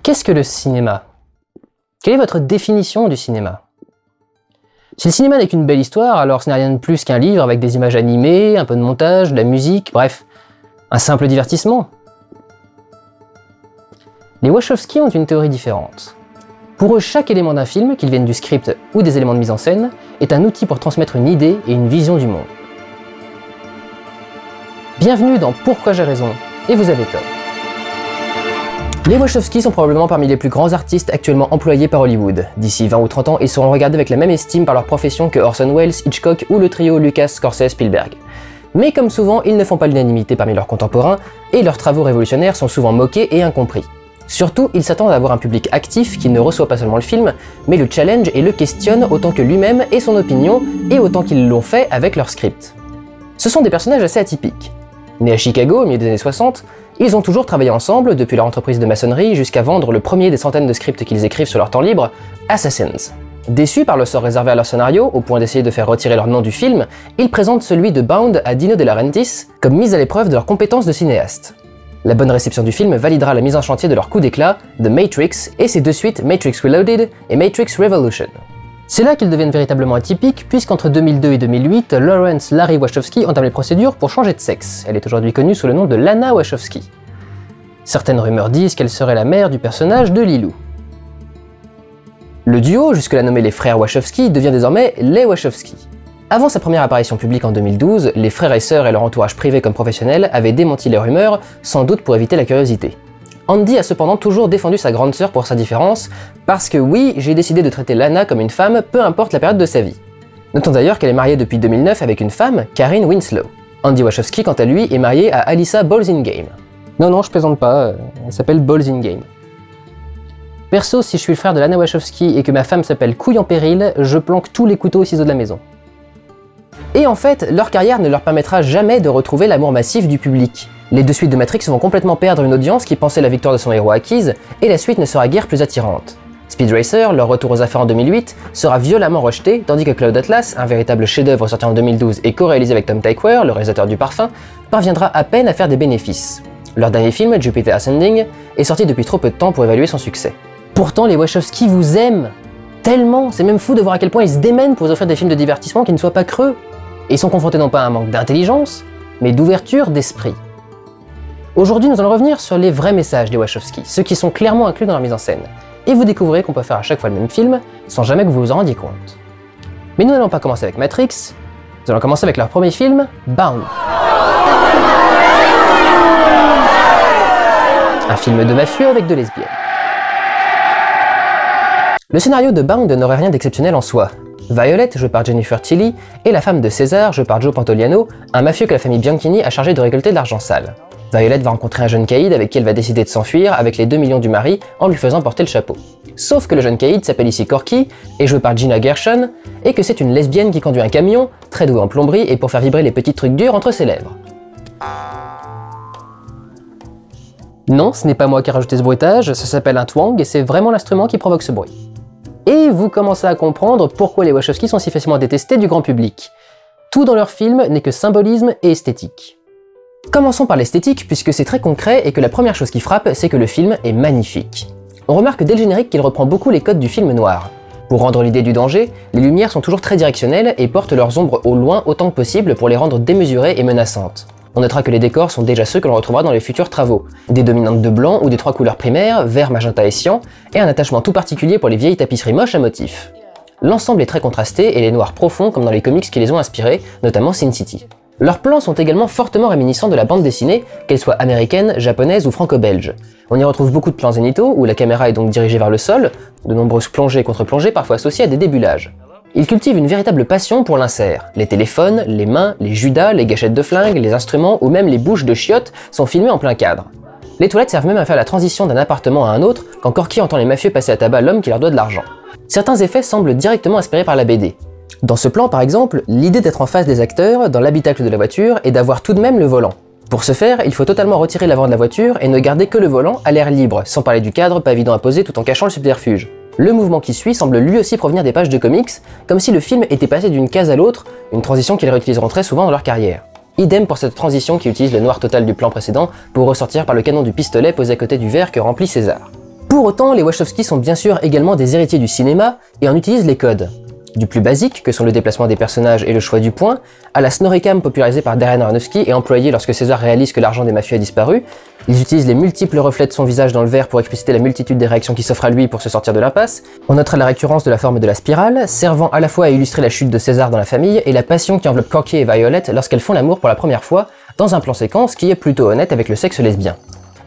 Qu'est-ce que le cinéma? Quelle est votre définition du cinéma? Si le cinéma n'est qu'une belle histoire, alors ce n'est rien de plus qu'un livre avec des images animées, un peu de montage, de la musique, bref, un simple divertissement. Les Wachowski ont une théorie différente. Pour eux, chaque élément d'un film, qu'il vienne du script ou des éléments de mise en scène, est un outil pour transmettre une idée et une vision du monde. Bienvenue dans Pourquoi j'ai raison, et vous avez tort. Les Wachowski sont probablement parmi les plus grands artistes actuellement employés par Hollywood. D'ici 20 ou 30 ans, ils seront regardés avec la même estime par leur profession que Orson Welles, Hitchcock ou le trio Lucas, Scorsese, Spielberg. Mais comme souvent, ils ne font pas l'unanimité parmi leurs contemporains, et leurs travaux révolutionnaires sont souvent moqués et incompris. Surtout, ils s'attendent à avoir un public actif qui ne reçoit pas seulement le film, mais le challenge et le questionne autant que lui-même et son opinion, et autant qu'ils l'ont fait avec leur script. Ce sont des personnages assez atypiques. Nés à Chicago au milieu des années 60, ils ont toujours travaillé ensemble depuis leur entreprise de maçonnerie jusqu'à vendre le premier des centaines de scripts qu'ils écrivent sur leur temps libre, Assassins. Déçus par le sort réservé à leur scénario, au point d'essayer de faire retirer leur nom du film, ils présentent celui de Bound à Dino De Laurentiis comme mise à l'épreuve de leurs compétences de cinéaste. La bonne réception du film validera la mise en chantier de leur coup d'éclat, The Matrix, et ses deux suites Matrix Reloaded et Matrix Revolution. C'est là qu'ils deviennent véritablement atypiques, puisqu'entre 2002 et 2008, Lawrence Larry Wachowski entame les procédures pour changer de sexe. Elle est aujourd'hui connue sous le nom de Lana Wachowski. Certaines rumeurs disent qu'elle serait la mère du personnage de Lilou. Le duo, jusque-là nommé les frères Wachowski, devient désormais les Wachowski. Avant sa première apparition publique en 2012, les frères et sœurs et leur entourage privé comme professionnel avaient démenti les rumeurs, sans doute pour éviter la curiosité. Andy a cependant toujours défendu sa grande sœur pour sa différence, parce que oui, j'ai décidé de traiter Lana comme une femme, peu importe la période de sa vie. Notons d'ailleurs qu'elle est mariée depuis 2009 avec une femme, Karyn Winslow. Andy Wachowski, quant à lui, est marié à Alyssa Balls-in-Game. Non, je plaisante pas, elle s'appelle Balls-in-Game. Perso, si je suis le frère de Lana Wachowski et que ma femme s'appelle Couille en péril, je planque tous les couteaux et ciseaux de la maison. Et en fait, leur carrière ne leur permettra jamais de retrouver l'amour massif du public. Les deux suites de Matrix vont complètement perdre une audience qui pensait la victoire de son héros acquise, et la suite ne sera guère plus attirante. Speed Racer, leur retour aux affaires en 2008, sera violemment rejeté, tandis que Cloud Atlas, un véritable chef-d'œuvre sorti en 2012 et co-réalisé avec Tom Tykwer, le réalisateur du parfum, parviendra à peine à faire des bénéfices. Leur dernier film, Jupiter Ascending, est sorti depuis trop peu de temps pour évaluer son succès. Pourtant, les Wachowski vous aiment tellement, c'est même fou de voir à quel point ils se démènent pour vous offrir des films de divertissement qui ne soient pas creux. Et ils sont confrontés non pas à un manque d'intelligence, mais d'ouverture d'esprit. Aujourd'hui, nous allons revenir sur les vrais messages des Wachowski, ceux qui sont clairement inclus dans leur mise en scène. Et vous découvrirez qu'on peut faire à chaque fois le même film, sans jamais que vous vous en rendiez compte. Mais nous n'allons pas commencer avec Matrix, nous allons commencer avec leur premier film, Bound. Un film de mafieux avec deux lesbiennes. Le scénario de Bound n'aurait rien d'exceptionnel en soi. Violet, jouée par Jennifer Tilly, est la femme de César, jouée par Joe Pantoliano, un mafieux que la famille Bianchini a chargé de récolter de l'argent sale. Violet va rencontrer un jeune caïd avec qui elle va décider de s'enfuir avec les 2 millions du mari en lui faisant porter le chapeau. Sauf que le jeune caïd s'appelle ici Corky, est joué par Gina Gershon, et que c'est une lesbienne qui conduit un camion, très douée en plomberie et pour faire vibrer les petits trucs durs entre ses lèvres. Non, ce n'est pas moi qui ai rajouté ce bruitage, ça s'appelle un twang et c'est vraiment l'instrument qui provoque ce bruit. Et vous commencez à comprendre pourquoi les Wachowski sont si facilement détestés du grand public. Tout dans leur film n'est que symbolisme et esthétique. Commençons par l'esthétique puisque c'est très concret et que la première chose qui frappe, c'est que le film est magnifique. On remarque dès le générique qu'il reprend beaucoup les codes du film noir. Pour rendre l'idée du danger, les lumières sont toujours très directionnelles et portent leurs ombres au loin autant que possible pour les rendre démesurées et menaçantes. On notera que les décors sont déjà ceux que l'on retrouvera dans les futurs travaux. Des dominantes de blanc ou des 3 couleurs primaires, vert, magenta et cyan, et un attachement tout particulier pour les vieilles tapisseries moches à motifs. L'ensemble est très contrasté et les noirs profonds comme dans les comics qui les ont inspirés, notamment Sin City. Leurs plans sont également fortement réminiscents de la bande dessinée, qu'elle soit américaine, japonaise ou franco-belge. On y retrouve beaucoup de plans zénithaux où la caméra est donc dirigée vers le sol, de nombreuses plongées et contre-plongées parfois associées à des débulages. Ils cultivent une véritable passion pour l'insert. Les téléphones, les mains, les judas, les gâchettes de flingues, les instruments ou même les bouches de chiottes sont filmés en plein cadre. Les toilettes servent même à faire la transition d'un appartement à un autre quand Corky entend les mafieux passer à tabac l'homme qui leur doit de l'argent. Certains effets semblent directement inspirés par la BD. Dans ce plan par exemple, l'idée d'être en face des acteurs, dans l'habitacle de la voiture, et d'avoir tout de même le volant. Pour ce faire, il faut totalement retirer l'avant de la voiture et ne garder que le volant à l'air libre, sans parler du cadre pas évident à poser tout en cachant le subterfuge. Le mouvement qui suit semble lui aussi provenir des pages de comics, comme si le film était passé d'une case à l'autre, une transition qu'ils réutiliseront très souvent dans leur carrière. Idem pour cette transition qui utilise le noir total du plan précédent pour ressortir par le canon du pistolet posé à côté du verre que remplit César. Pour autant, les Wachowski sont bien sûr également des héritiers du cinéma et en utilisent les codes. Du plus basique, que sont le déplacement des personnages et le choix du point, à la Snorricam popularisée par Darren Aronofsky et employée lorsque César réalise que l'argent des mafieux a disparu, ils utilisent les multiples reflets de son visage dans le verre pour expliciter la multitude des réactions qui s'offrent à lui pour se sortir de l'impasse. On notera la récurrence de la forme de la spirale, servant à la fois à illustrer la chute de César dans la famille et la passion qui enveloppe Corky et Violet lorsqu'elles font l'amour pour la première fois, dans un plan séquence qui est plutôt honnête avec le sexe lesbien.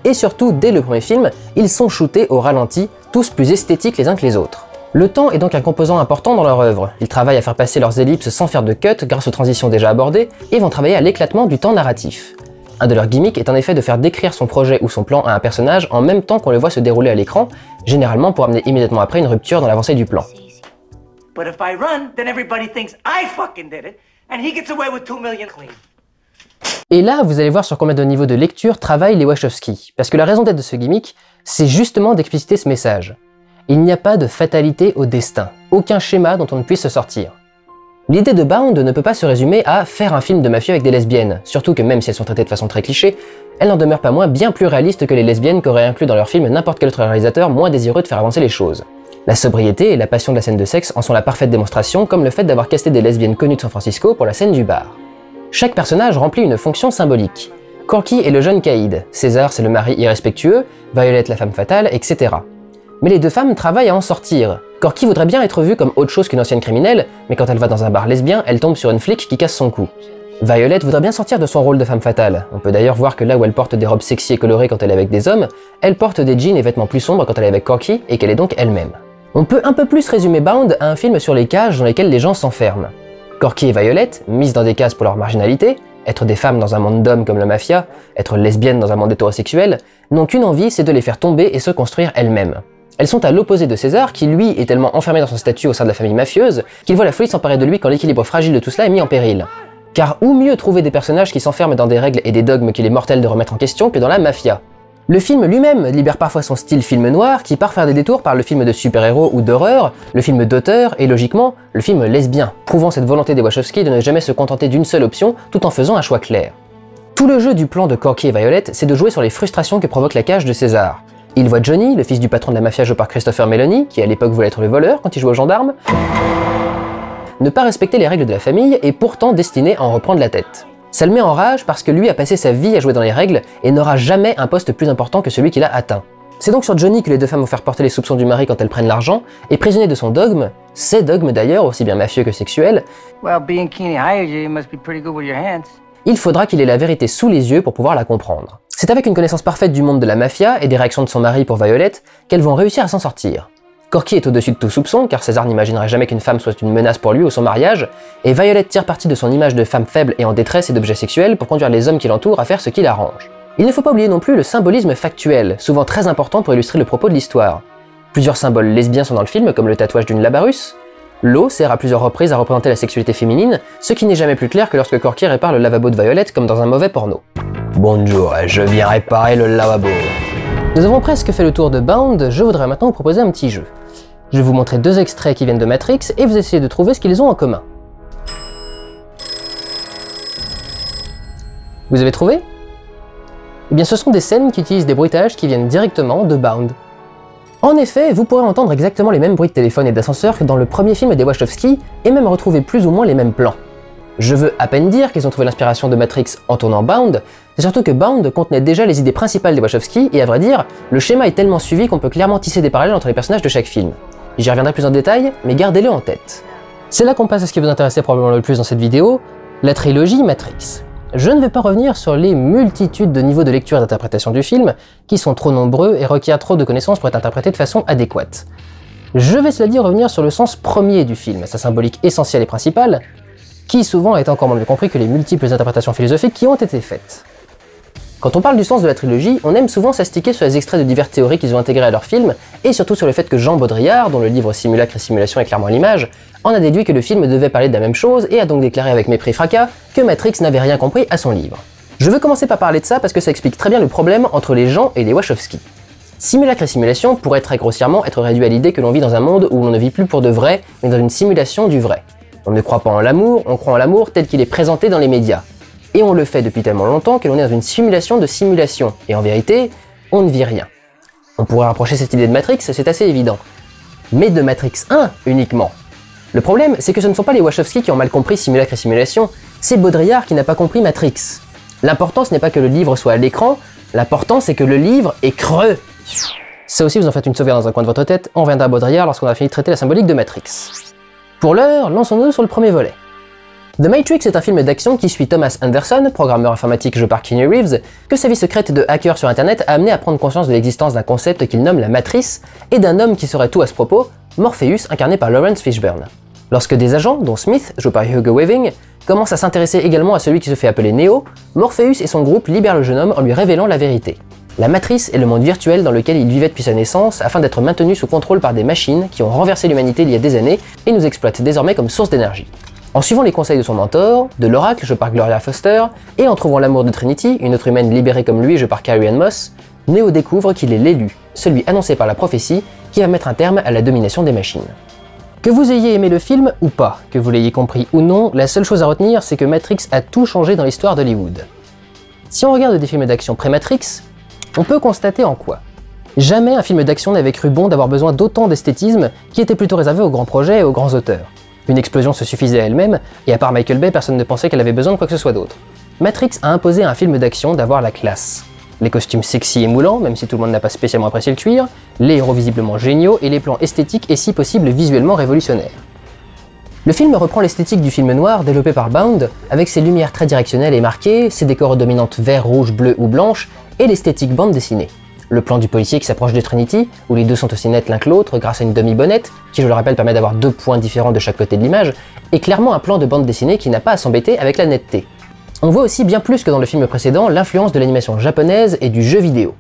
Et surtout, dès le premier film, ils sont shootés au ralenti, tous plus esthétiques les uns que les autres. Le temps est donc un composant important dans leur œuvre. Ils travaillent à faire passer leurs ellipses sans faire de cut grâce aux transitions déjà abordées et vont travailler à l'éclatement du temps narratif. Un de leurs gimmicks est en effet de faire décrire son projet ou son plan à un personnage en même temps qu'on le voit se dérouler à l'écran, généralement pour amener immédiatement après une rupture dans l'avancée du plan. Et là, vous allez voir sur combien de niveaux de lecture travaillent les Wachowski, parce que la raison d'être de ce gimmick, c'est justement d'expliciter ce message. Il n'y a pas de fatalité au destin, aucun schéma dont on ne puisse se sortir. L'idée de Bound ne peut pas se résumer à faire un film de mafieux avec des lesbiennes, surtout que même si elles sont traitées de façon très cliché, elles n'en demeurent pas moins bien plus réalistes que les lesbiennes qu'aurait inclus dans leur film n'importe quel autre réalisateur moins désireux de faire avancer les choses. La sobriété et la passion de la scène de sexe en sont la parfaite démonstration, comme le fait d'avoir casté des lesbiennes connues de San Francisco pour la scène du bar. Chaque personnage remplit une fonction symbolique. Corky est le jeune caïd, César c'est le mari irrespectueux, Violet la femme fatale, etc. Mais les deux femmes travaillent à en sortir. Corky voudrait bien être vue comme autre chose qu'une ancienne criminelle, mais quand elle va dans un bar lesbien, elle tombe sur une flic qui casse son cou. Violet voudrait bien sortir de son rôle de femme fatale. On peut d'ailleurs voir que là où elle porte des robes sexy et colorées quand elle est avec des hommes, elle porte des jeans et vêtements plus sombres quand elle est avec Corky, et qu'elle est donc elle-même. On peut un peu plus résumer Bound à un film sur les cages dans lesquelles les gens s'enferment. Corky et Violet, mises dans des cases pour leur marginalité, être des femmes dans un monde d'hommes comme la mafia, être lesbiennes dans un monde hétérosexuel, n'ont qu'une envie, c'est de les faire tomber et se construire elles-mêmes. Elles sont à l'opposé de César, qui lui est tellement enfermé dans son statut au sein de la famille mafieuse, qu'il voit la folie s'emparer de lui quand l'équilibre fragile de tout cela est mis en péril. Car où mieux trouver des personnages qui s'enferment dans des règles et des dogmes qu'il est mortel de remettre en question que dans la mafia? Le film lui-même libère parfois son style film noir, qui part faire des détours par le film de super-héros ou d'horreur, le film d'auteur et logiquement, le film lesbien, prouvant cette volonté des Wachowski de ne jamais se contenter d'une seule option tout en faisant un choix clair. Tout le jeu du plan de Corky et Violet, c'est de jouer sur les frustrations que provoque la cage de César. Il voit Johnny, le fils du patron de la mafia joué par Christopher Meloni, qui à l'époque voulait être le voleur quand il jouait aux gendarmes, ne pas respecter les règles de la famille et pourtant destiné à en reprendre la tête. Ça le met en rage parce que lui a passé sa vie à jouer dans les règles et n'aura jamais un poste plus important que celui qu'il a atteint. C'est donc sur Johnny que les deux femmes vont faire porter les soupçons du mari quand elles prennent l'argent, et prisonnier de son dogme, ses dogmes d'ailleurs, aussi bien mafieux que sexuels, il faudra qu'il ait la vérité sous les yeux pour pouvoir la comprendre. C'est avec une connaissance parfaite du monde de la mafia et des réactions de son mari pour Violet qu'elles vont réussir à s'en sortir. Corky est au-dessus de tout soupçon, car César n'imaginerait jamais qu'une femme soit une menace pour lui ou son mariage, et Violet tire parti de son image de femme faible et en détresse et d'objet sexuel pour conduire les hommes qui l'entourent à faire ce qui l'arrange. Il ne faut pas oublier non plus le symbolisme factuel, souvent très important pour illustrer le propos de l'histoire. Plusieurs symboles lesbiens sont dans le film, comme le tatouage d'une Labarus. L'eau sert à plusieurs reprises à représenter la sexualité féminine, ce qui n'est jamais plus clair que lorsque Corky répare le lavabo de Violet comme dans un mauvais porno. Bonjour, je viens réparer le lavabo. Nous avons presque fait le tour de Bound, je voudrais maintenant vous proposer un petit jeu. Je vais vous montrer deux extraits qui viennent de Matrix et vous essayez de trouver ce qu'ils ont en commun. Vous avez trouvé? Eh bien ce sont des scènes qui utilisent des bruitages qui viennent directement de Bound. En effet, vous pourrez entendre exactement les mêmes bruits de téléphone et d'ascenseur que dans le premier film des Wachowski, et même retrouver plus ou moins les mêmes plans. Je veux à peine dire qu'ils ont trouvé l'inspiration de Matrix en tournant Bound, c'est surtout que Bound contenait déjà les idées principales des Wachowski, et à vrai dire, le schéma est tellement suivi qu'on peut clairement tisser des parallèles entre les personnages de chaque film. J'y reviendrai plus en détail, mais gardez-le en tête. C'est là qu'on passe à ce qui vous intéressait probablement le plus dans cette vidéo, la trilogie Matrix. Je ne vais pas revenir sur les multitudes de niveaux de lecture et d'interprétation du film, qui sont trop nombreux et requièrent trop de connaissances pour être interprétés de façon adéquate. Je vais cela dit revenir sur le sens premier du film, sa symbolique essentielle et principale, qui souvent est encore moins bien compris que les multiples interprétations philosophiques qui ont été faites. Quand on parle du sens de la trilogie, on aime souvent s'astiquer sur les extraits de diverses théories qu'ils ont intégrées à leur film, et surtout sur le fait que Jean Baudrillard, dont le livre Simulacre et Simulation est clairement à l'image, en a déduit que le film devait parler de la même chose et a donc déclaré avec mépris et fracas que Matrix n'avait rien compris à son livre. Je veux commencer par parler de ça parce que ça explique très bien le problème entre les gens et les Wachowski. Simulacre et Simulation pourrait très grossièrement être réduit à l'idée que l'on vit dans un monde où l'on ne vit plus pour de vrai, mais dans une simulation du vrai. On ne croit pas en l'amour, on croit en l'amour tel qu'il est présenté dans les médias. Et on le fait depuis tellement longtemps que l'on est dans une simulation de simulation, et en vérité, on ne vit rien. On pourrait rapprocher cette idée de Matrix, c'est assez évident. Mais de Matrix 1 uniquement. Le problème, c'est que ce ne sont pas les Wachowski qui ont mal compris Simulacre et Simulation, c'est Baudrillard qui n'a pas compris Matrix. L'important, ce n'est pas que le livre soit à l'écran, l'important, c'est que le livre est creux. Ça aussi, vous en faites une sauvegarde dans un coin de votre tête, on reviendra à Baudrillard lorsqu'on a fini de traiter la symbolique de Matrix. Pour l'heure, lançons-nous sur le premier volet. The Matrix est un film d'action qui suit Thomas Anderson, programmeur informatique joué par Keanu Reeves, que sa vie secrète de hacker sur internet a amené à prendre conscience de l'existence d'un concept qu'il nomme la matrice, et d'un homme qui saurait tout à ce propos, Morpheus, incarné par Lawrence Fishburne. Lorsque des agents, dont Smith, joué par Hugo Weaving, commencent à s'intéresser également à celui qui se fait appeler Neo, Morpheus et son groupe libèrent le jeune homme en lui révélant la vérité. La matrice est le monde virtuel dans lequel il vivait depuis sa naissance afin d'être maintenu sous contrôle par des machines qui ont renversé l'humanité il y a des années et nous exploitent désormais comme source d'énergie. En suivant les conseils de son mentor, de l'Oracle, joué par Gloria Foster, et en trouvant l'amour de Trinity, une autre humaine libérée comme lui, jouée par Carrie-Anne Moss, Neo découvre qu'il est l'élu, celui annoncé par la prophétie, qui va mettre un terme à la domination des machines. Que vous ayez aimé le film ou pas, que vous l'ayez compris ou non, la seule chose à retenir, c'est que Matrix a tout changé dans l'histoire d'Hollywood. Si on regarde des films d'action pré-Matrix, on peut constater en quoi jamais un film d'action n'avait cru bon d'avoir besoin d'autant d'esthétisme qui était plutôt réservé aux grands projets et aux grands auteurs. Une explosion se suffisait à elle-même, et à part Michael Bay, personne ne pensait qu'elle avait besoin de quoi que ce soit d'autre. Matrix a imposé à un film d'action d'avoir la classe. Les costumes sexy et moulants, même si tout le monde n'a pas spécialement apprécié le cuir, les héros visiblement géniaux et les plans esthétiques et si possible visuellement révolutionnaires. Le film reprend l'esthétique du film noir développé par Bound, avec ses lumières très directionnelles et marquées, ses décors dominantes vert, rouge, bleu ou blanche, et l'esthétique bande dessinée. Le plan du policier qui s'approche de Trinity, où les deux sont aussi nets l'un que l'autre grâce à une demi-bonnette, qui je le rappelle permet d'avoir deux points différents de chaque côté de l'image, est clairement un plan de bande dessinée qui n'a pas à s'embêter avec la netteté. On voit aussi bien plus que dans le film précédent l'influence de l'animation japonaise et du jeu vidéo.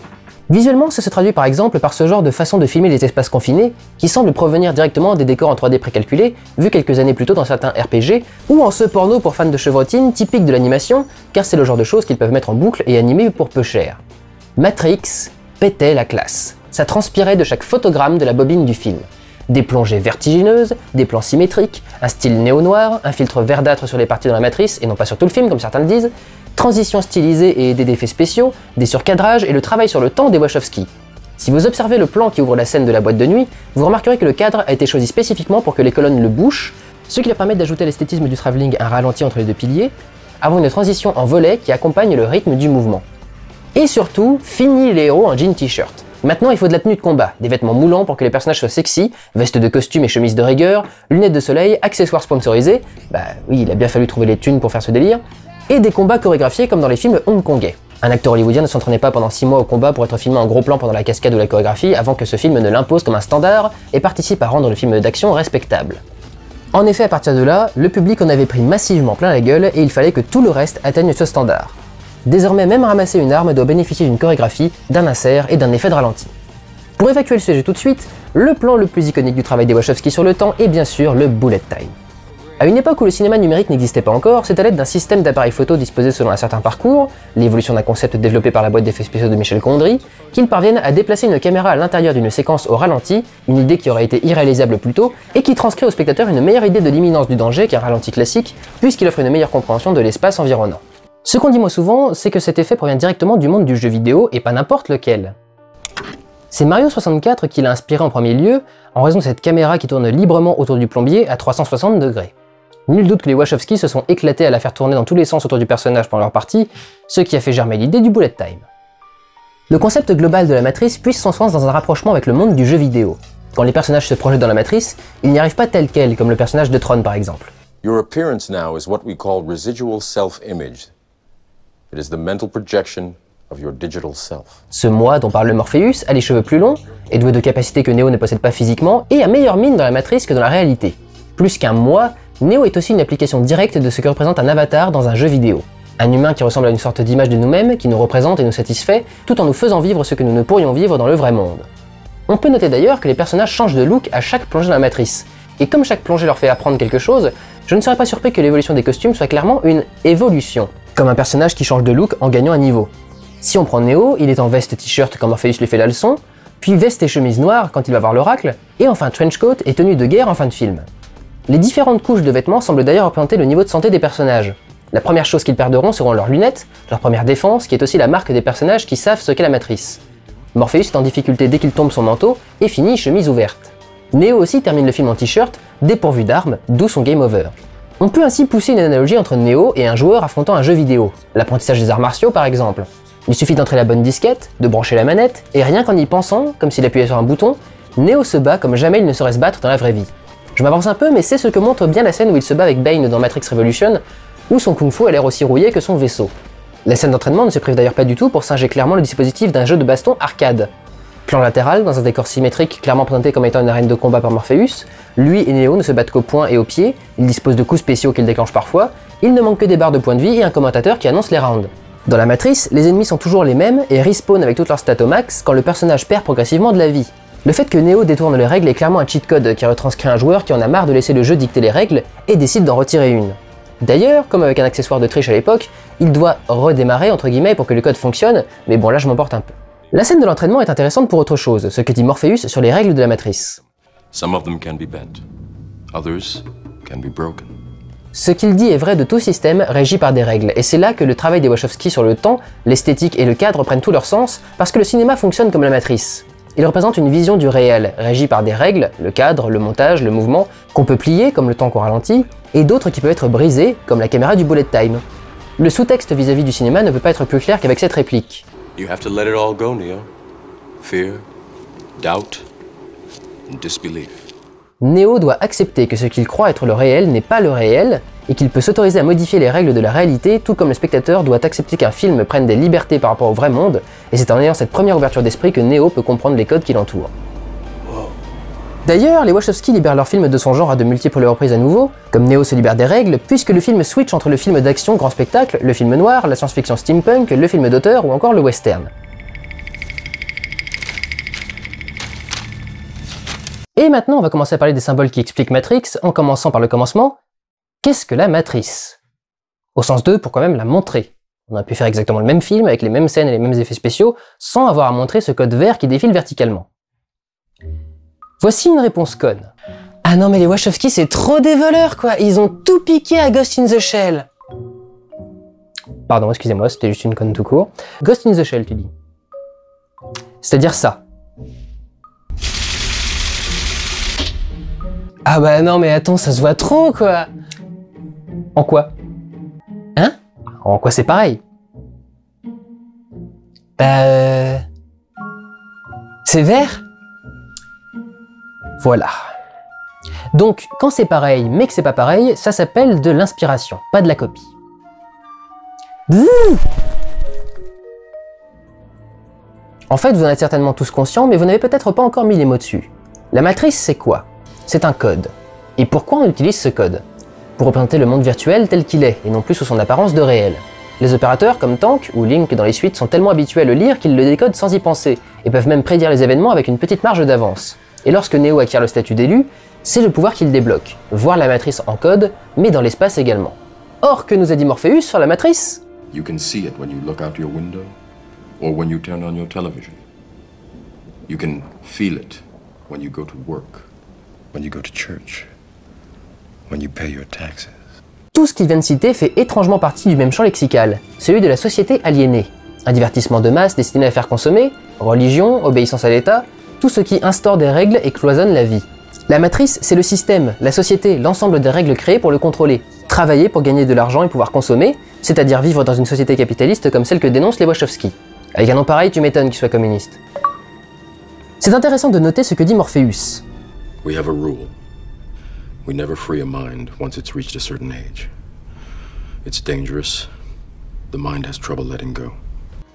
Visuellement, ça se traduit par exemple par ce genre de façon de filmer les espaces confinés, qui semble provenir directement des décors en 3D précalculés, vus quelques années plus tôt dans certains RPG, ou en ce porno pour fans de chevrotine typique de l'animation, car c'est le genre de choses qu'ils peuvent mettre en boucle et animer pour peu cher. Matrix pétait la classe. Ça transpirait de chaque photogramme de la bobine du film. Des plongées vertigineuses, des plans symétriques, un style néo-noir, un filtre verdâtre sur les parties dans la matrice, et non pas sur tout le film comme certains le disent, transitions stylisées et des effets spéciaux, des surcadrages et le travail sur le temps des Wachowski. Si vous observez le plan qui ouvre la scène de la boîte de nuit, vous remarquerez que le cadre a été choisi spécifiquement pour que les colonnes le bouchent, ce qui leur permet d'ajouter à l'esthétisme du travelling un ralenti entre les deux piliers, avant une transition en volet qui accompagne le rythme du mouvement. Et surtout, fini les héros en jean t-shirt. Maintenant, il faut de la tenue de combat, des vêtements moulants pour que les personnages soient sexy, vestes de costume et chemises de rigueur, lunettes de soleil, accessoires sponsorisés, bah oui, il a bien fallu trouver les thunes pour faire ce délire, et des combats chorégraphiés comme dans les films hongkongais. Un acteur hollywoodien ne s'entraînait pas pendant 6 mois au combat pour être filmé en gros plan pendant la cascade ou la chorégraphie avant que ce film ne l'impose comme un standard et participe à rendre le film d'action respectable. En effet, à partir de là, le public en avait pris massivement plein la gueule et il fallait que tout le reste atteigne ce standard. Désormais, même ramasser une arme doit bénéficier d'une chorégraphie, d'un insert et d'un effet de ralenti. Pour évacuer le sujet tout de suite, le plan le plus iconique du travail des Wachowski sur le temps est bien sûr le bullet time. À une époque où le cinéma numérique n'existait pas encore, c'est à l'aide d'un système d'appareils photo disposé selon un certain parcours, l'évolution d'un concept développé par la boîte d'effets spéciaux de Michel Gondry, qu'ils parviennent à déplacer une caméra à l'intérieur d'une séquence au ralenti, une idée qui aurait été irréalisable plus tôt, et qui transcrit au spectateur une meilleure idée de l'imminence du danger qu'un ralenti classique, puisqu'il offre une meilleure compréhension de l'espace environnant. Ce qu'on dit moins souvent, c'est que cet effet provient directement du monde du jeu vidéo, et pas n'importe lequel. C'est Mario 64 qui l'a inspiré en premier lieu, en raison de cette caméra qui tourne librement autour du plombier à 360 degrés. Nul doute que les Wachowski se sont éclatés à la faire tourner dans tous les sens autour du personnage pendant leur partie, ce qui a fait germer l'idée du bullet time. Le concept global de la matrice puise son sens dans un rapprochement avec le monde du jeu vidéo. Quand les personnages se projettent dans la matrice, ils n'y arrivent pas tel quel, comme le personnage de Tron par exemple. Your appearance now is what we call residual self-image. It is the mental projection of your digital self. Ce moi dont parle le Morpheus a les cheveux plus longs, est doué de capacités que Neo ne possède pas physiquement, et a meilleure mine dans la matrice que dans la réalité. Plus qu'un moi, Neo est aussi une application directe de ce que représente un avatar dans un jeu vidéo. Un humain qui ressemble à une sorte d'image de nous-mêmes, qui nous représente et nous satisfait, tout en nous faisant vivre ce que nous ne pourrions vivre dans le vrai monde. On peut noter d'ailleurs que les personnages changent de look à chaque plongée dans la matrice, et comme chaque plongée leur fait apprendre quelque chose, je ne serais pas surpris que l'évolution des costumes soit clairement une évolution, comme un personnage qui change de look en gagnant un niveau. Si on prend Neo, il est en veste et t-shirt quand Morpheus lui fait la leçon, puis veste et chemise noire quand il va voir l'oracle, et enfin trenchcoat et tenue de guerre en fin de film. Les différentes couches de vêtements semblent d'ailleurs représenter le niveau de santé des personnages. La première chose qu'ils perdront seront leurs lunettes, leur première défense, qui est aussi la marque des personnages qui savent ce qu'est la matrice. Morpheus est en difficulté dès qu'il tombe son manteau et finit chemise ouverte. Neo aussi termine le film en t-shirt, dépourvu d'armes, d'où son game over. On peut ainsi pousser une analogie entre Neo et un joueur affrontant un jeu vidéo, l'apprentissage des arts martiaux par exemple. Il suffit d'entrer la bonne disquette, de brancher la manette, et rien qu'en y pensant, comme s'il appuyait sur un bouton, Neo se bat comme jamais il ne saurait se battre dans la vraie vie. Je m'avance un peu, mais c'est ce que montre bien la scène où il se bat avec Bane dans Matrix Revolution, où son kung-fu a l'air aussi rouillé que son vaisseau. La scène d'entraînement ne se prive d'ailleurs pas du tout pour singer clairement le dispositif d'un jeu de baston arcade. Plan latéral, dans un décor symétrique clairement présenté comme étant une arène de combat par Morpheus, lui et Neo ne se battent qu'au poing et au pied, ils disposent de coups spéciaux qu'ils déclenchent parfois, il ne manque que des barres de points de vie et un commentateur qui annonce les rounds. Dans la matrice, les ennemis sont toujours les mêmes et respawn avec toutes leurs stats au max quand le personnage perd progressivement de la vie. Le fait que Neo détourne les règles est clairement un cheat code qui retranscrit un joueur qui en a marre de laisser le jeu dicter les règles et décide d'en retirer une. D'ailleurs, comme avec un accessoire de triche à l'époque, il doit redémarrer entre guillemets pour que le code fonctionne, mais bon là je m'emporte un peu. La scène de l'entraînement est intéressante pour autre chose, ce que dit Morpheus sur les règles de la matrice. Some of them can be bent, others can be broken. Ce qu'il dit est vrai de tout système régi par des règles, et c'est là que le travail des Wachowski sur le temps, l'esthétique et le cadre prennent tout leur sens, parce que le cinéma fonctionne comme la matrice. Il représente une vision du réel, régie par des règles, le cadre, le montage, le mouvement, qu'on peut plier, comme le temps qu'on ralentit, et d'autres qui peuvent être brisés, comme la caméra du bullet time. Le sous-texte vis-à-vis du cinéma ne peut pas être plus clair qu'avec cette réplique. You have to let it all go, Neo. Fear, doubt, and disbelief. Neo doit accepter que ce qu'il croit être le réel n'est pas le réel, et qu'il peut s'autoriser à modifier les règles de la réalité, tout comme le spectateur doit accepter qu'un film prenne des libertés par rapport au vrai monde, et c'est en ayant cette première ouverture d'esprit que Neo peut comprendre les codes qui l'entourent. D'ailleurs, les Wachowski libèrent leur film de son genre à de multiples reprises à nouveau, comme Neo se libère des règles, puisque le film switch entre le film d'action grand spectacle, le film noir, la science-fiction steampunk, le film d'auteur ou encore le western. Et maintenant, on va commencer à parler des symboles qui expliquent Matrix, en commençant par le commencement. Qu'est-ce que la matrice? Au sens 2, pour quand même la montrer. On a pu faire exactement le même film, avec les mêmes scènes et les mêmes effets spéciaux, sans avoir à montrer ce code vert qui défile verticalement. Voici une réponse conne. Ah non mais les Wachowski c'est trop des voleurs quoi, ils ont tout piqué à Ghost in the Shell. Pardon, excusez-moi, c'était juste une conne tout court. Ghost in the Shell, tu dis. C'est-à-dire ça. Ah bah non mais attends, ça se voit trop quoi. En quoi? Hein? En quoi c'est pareil? Bah... C'est vert? Voilà. Donc, quand c'est pareil mais que c'est pas pareil, ça s'appelle de l'inspiration, pas de la copie. En fait, vous en êtes certainement tous conscients, mais vous n'avez peut-être pas encore mis les mots dessus. La matrice, c'est quoi? C'est un code. Et pourquoi on utilise ce code? Pour représenter le monde virtuel tel qu'il est, et non plus sous son apparence de réel. Les opérateurs comme Tank ou Link dans les suites sont tellement habitués à le lire qu'ils le décodent sans y penser, et peuvent même prédire les événements avec une petite marge d'avance. Et lorsque Neo acquiert le statut d'élu, c'est le pouvoir qu'il débloque, voir la matrice en code, mais dans l'espace également. Or, que nous a dit Morpheus sur la matrice? You can see it when you look out your window, or when you turn on your television. You can feel it when you go to work, when you go to church, when you pay your taxes. Tout ce qu'il vient de citer fait étrangement partie du même champ lexical, celui de la société aliénée. Un divertissement de masse destiné à faire consommer, religion, obéissance à l'État, tout ce qui instaure des règles et cloisonne la vie. La matrice, c'est le système, la société, l'ensemble des règles créées pour le contrôler. Travailler pour gagner de l'argent et pouvoir consommer, c'est-à-dire vivre dans une société capitaliste comme celle que dénoncent les Wachowski. Avec un nom pareil, tu m'étonnes qu'il soit communiste. C'est intéressant de noter ce que dit Morpheus. We have a rule. We never free a mind once it's reached a certain age. It's dangerous. The mind has trouble letting go.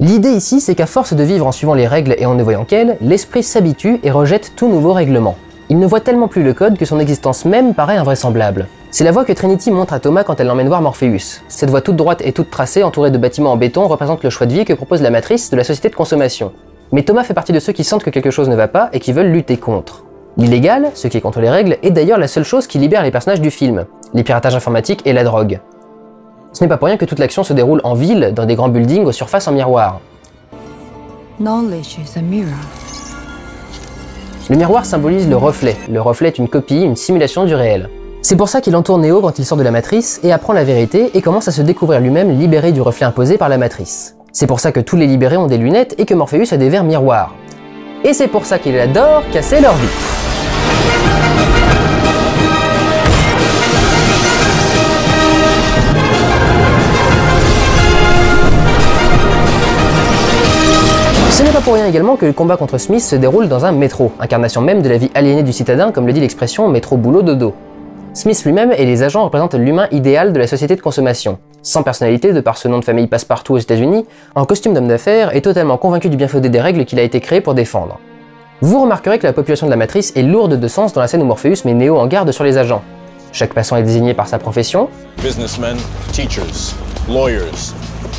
L'idée ici, c'est qu'à force de vivre en suivant les règles et en ne voyant qu'elles, l'esprit s'habitue et rejette tout nouveau règlement. Il ne voit tellement plus le code que son existence même paraît invraisemblable. C'est la voie que Trinity montre à Thomas quand elle l'emmène voir Morpheus. Cette voie toute droite et toute tracée, entourée de bâtiments en béton, représente le choix de vie que propose la matrice de la société de consommation. Mais Thomas fait partie de ceux qui sentent que quelque chose ne va pas et qui veulent lutter contre. L'illégal, ce qui est contre les règles, est d'ailleurs la seule chose qui libère les personnages du film, les piratages informatiques et la drogue. Ce n'est pas pour rien que toute l'action se déroule en ville, dans des grands buildings aux surfaces en miroir. Knowledge is a mirror. Le miroir symbolise le reflet. Le reflet est une copie, une simulation du réel. C'est pour ça qu'il entoure Neo quand il sort de la matrice et apprend la vérité et commence à se découvrir lui-même libéré du reflet imposé par la matrice. C'est pour ça que tous les libérés ont des lunettes et que Morpheus a des verres miroirs. Et c'est pour ça qu'il adore casser leur vie. Ce n'est pas pour rien également que le combat contre Smith se déroule dans un métro, incarnation même de la vie aliénée du citadin comme le dit l'expression métro boulot dodo. Smith lui-même et les agents représentent l'humain idéal de la société de consommation. Sans personnalité de par ce nom de famille passe-partout aux États-Unis, en costume d'homme d'affaires et totalement convaincu du bien fondé des règles qu'il a été créé pour défendre. Vous remarquerez que la population de la Matrice est lourde de sens dans la scène où Morpheus met Neo en garde sur les agents. Chaque passant est désigné par sa profession. Businessmen, teachers, lawyers,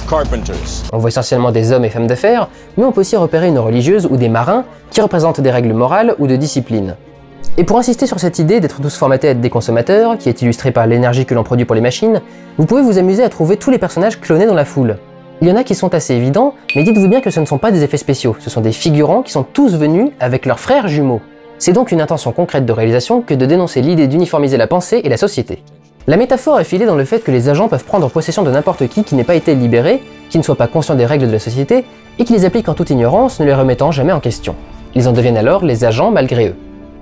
carpenters. On voit essentiellement des hommes et femmes d'affaires, mais on peut aussi repérer une religieuse ou des marins qui représentent des règles morales ou de discipline. Et pour insister sur cette idée d'être tous formatés à être des consommateurs, qui est illustrée par l'énergie que l'on produit pour les machines, vous pouvez vous amuser à trouver tous les personnages clonés dans la foule. Il y en a qui sont assez évidents, mais dites-vous bien que ce ne sont pas des effets spéciaux, ce sont des figurants qui sont tous venus avec leurs frères jumeaux. C'est donc une intention concrète de réalisation que de dénoncer l'idée d'uniformiser la pensée et la société. La métaphore est filée dans le fait que les agents peuvent prendre possession de n'importe qui n'ait pas été libéré, qui ne soit pas conscient des règles de la société, et qui les applique en toute ignorance, ne les remettant jamais en question. Ils en deviennent alors les agents malgré eux.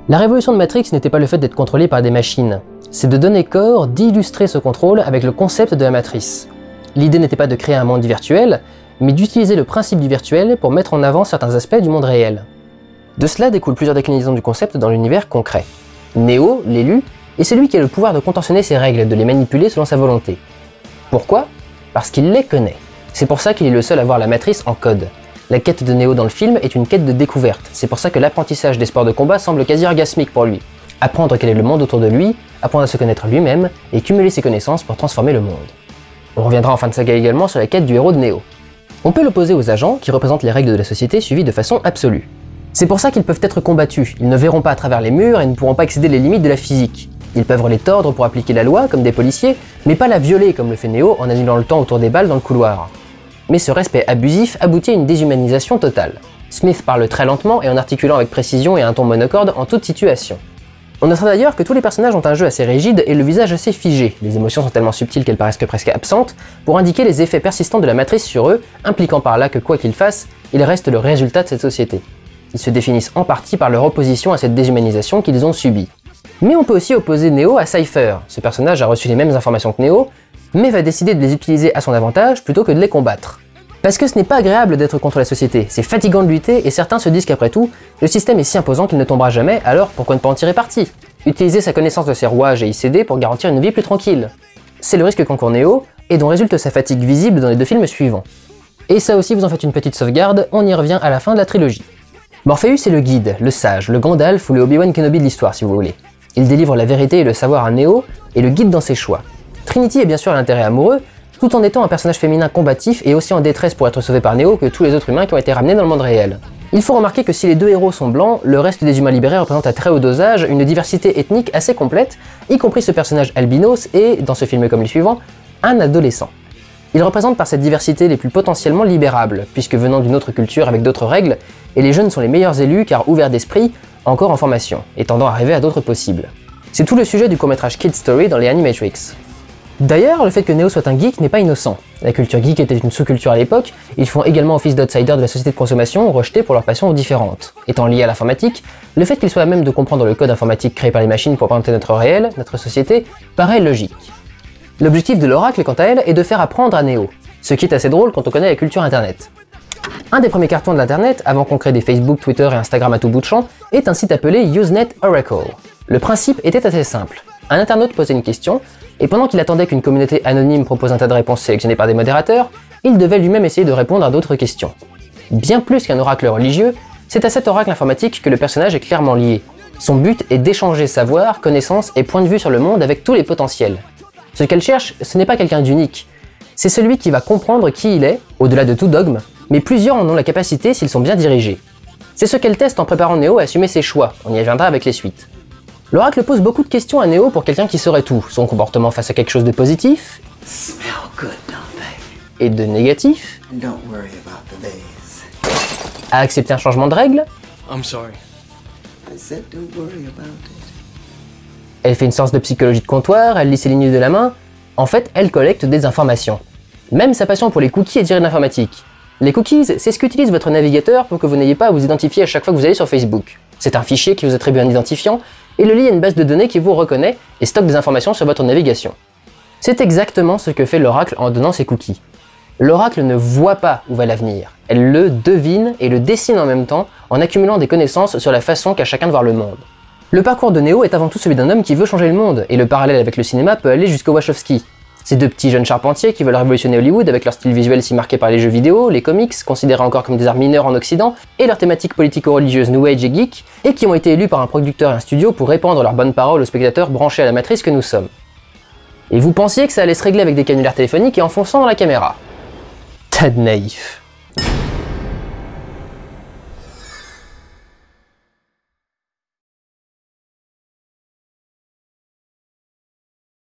La révolution de Matrix n'était pas le fait d'être contrôlé par des machines, c'est de donner corps, d'illustrer ce contrôle avec le concept de la matrice. L'idée n'était pas de créer un monde virtuel, mais d'utiliser le principe du virtuel pour mettre en avant certains aspects du monde réel. De cela découlent plusieurs déclinaisons du concept dans l'univers concret. Neo, l'élu, est celui qui a le pouvoir de contorsionner ses règles et de les manipuler selon sa volonté. Pourquoi? Parce qu'il les connaît. C'est pour ça qu'il est le seul à voir la matrice en code. La quête de Neo dans le film est une quête de découverte, c'est pour ça que l'apprentissage des sports de combat semble quasi orgasmique pour lui. Apprendre quel est le monde autour de lui, apprendre à se connaître lui-même, et cumuler ses connaissances pour transformer le monde. On reviendra en fin de saga également sur la quête du héros de Neo. On peut l'opposer aux agents, qui représentent les règles de la société suivies de façon absolue. C'est pour ça qu'ils peuvent être combattus, ils ne verront pas à travers les murs et ne pourront pas excéder les limites de la physique. Ils peuvent les tordre pour appliquer la loi, comme des policiers, mais pas la violer comme le fait Neo en annulant le temps autour des balles dans le couloir. Mais ce respect abusif aboutit à une déshumanisation totale. Smith parle très lentement et en articulant avec précision et un ton monocorde en toute situation. On notera d'ailleurs que tous les personnages ont un jeu assez rigide et le visage assez figé, les émotions sont tellement subtiles qu'elles paraissent presque absentes, pour indiquer les effets persistants de la matrice sur eux, impliquant par là que quoi qu'ils fassent, ils restent le résultat de cette société. Ils se définissent en partie par leur opposition à cette déshumanisation qu'ils ont subie. Mais on peut aussi opposer Neo à Cypher. Ce personnage a reçu les mêmes informations que Neo, mais va décider de les utiliser à son avantage plutôt que de les combattre. Parce que ce n'est pas agréable d'être contre la société, c'est fatigant de lutter et certains se disent qu'après tout, le système est si imposant qu'il ne tombera jamais, alors pourquoi ne pas en tirer parti? Utiliser sa connaissance de ses rouages et y céder pour garantir une vie plus tranquille. C'est le risque qu'encourt Neo, et dont résulte sa fatigue visible dans les deux films suivants. Et ça aussi vous en faites une petite sauvegarde, on y revient à la fin de la trilogie. Morpheus est le guide, le sage, le Gandalf ou le Obi-Wan Kenobi de l'histoire si vous voulez. Il délivre la vérité et le savoir à Neo, et le guide dans ses choix. Trinity est bien sûr l'intérêt amoureux, tout en étant un personnage féminin combatif et aussi en détresse pour être sauvé par Neo que tous les autres humains qui ont été ramenés dans le monde réel. Il faut remarquer que si les deux héros sont blancs, le reste des humains libérés représente à très haut dosage une diversité ethnique assez complète, y compris ce personnage albinos et, dans ce film comme les suivants, un adolescent. Il représente par cette diversité les plus potentiellement libérables, puisque venant d'une autre culture avec d'autres règles, et les jeunes sont les meilleurs élus car ouverts d'esprit, encore en formation, et tendant à rêver à d'autres possibles. C'est tout le sujet du court-métrage Kid Story dans les Animatrix. D'ailleurs, le fait que Neo soit un geek n'est pas innocent. La culture geek était une sous-culture à l'époque, ils font également office d'outsiders de la société de consommation, rejetés pour leurs passions différentes. Étant liés à l'informatique, le fait qu'ils soient à même de comprendre le code informatique créé par les machines pour présenter notre réel, notre société, paraît logique. L'objectif de l'Oracle, quant à elle, est de faire apprendre à Neo, ce qui est assez drôle quand on connaît la culture internet. Un des premiers cartons de l'internet, avant qu'on crée des Facebook, Twitter et Instagram à tout bout de champ, est un site appelé Usenet Oracle. Le principe était assez simple. Un internaute posait une question, et pendant qu'il attendait qu'une communauté anonyme propose un tas de réponses sélectionnées par des modérateurs, il devait lui-même essayer de répondre à d'autres questions. Bien plus qu'un oracle religieux, c'est à cet oracle informatique que le personnage est clairement lié. Son but est d'échanger savoir, connaissances et points de vue sur le monde avec tous les potentiels. Ce qu'elle cherche, ce n'est pas quelqu'un d'unique. C'est celui qui va comprendre qui il est, au-delà de tout dogme, mais plusieurs en ont la capacité s'ils sont bien dirigés. C'est ce qu'elle teste en préparant Neo à assumer ses choix, on y reviendra avec les suites. L'oracle pose beaucoup de questions à Neo pour quelqu'un qui saurait tout, son comportement face à quelque chose de positif et de négatif, à accepter un changement de règle. Elle fait une séance de psychologie de comptoir, elle lit ses lignes de la main, en fait elle collecte des informations. Même sa passion pour les cookies est tirée de l'informatique. Les cookies, c'est ce qu'utilise votre navigateur pour que vous n'ayez pas à vous identifier à chaque fois que vous allez sur Facebook. C'est un fichier qui vous attribue un identifiant et le lie à une base de données qui vous reconnaît et stocke des informations sur votre navigation. C'est exactement ce que fait l'oracle en donnant ses cookies. L'oracle ne voit pas où va l'avenir, elle le devine et le dessine en même temps en accumulant des connaissances sur la façon qu'a chacun de voir le monde. Le parcours de Neo est avant tout celui d'un homme qui veut changer le monde, et le parallèle avec le cinéma peut aller jusqu'aux Wachowski. Ces deux petits jeunes charpentiers qui veulent révolutionner Hollywood avec leur style visuel si marqué par les jeux vidéo, les comics, considérés encore comme des arts mineurs en Occident, et leur thématique politico-religieuse New Age et geek, et qui ont été élus par un producteur et un studio pour répandre leurs bonnes paroles aux spectateurs branchés à la matrice que nous sommes. Et vous pensiez que ça allait se régler avec des canulaires téléphoniques et en fonçant dans la caméra. Tas de naïfs.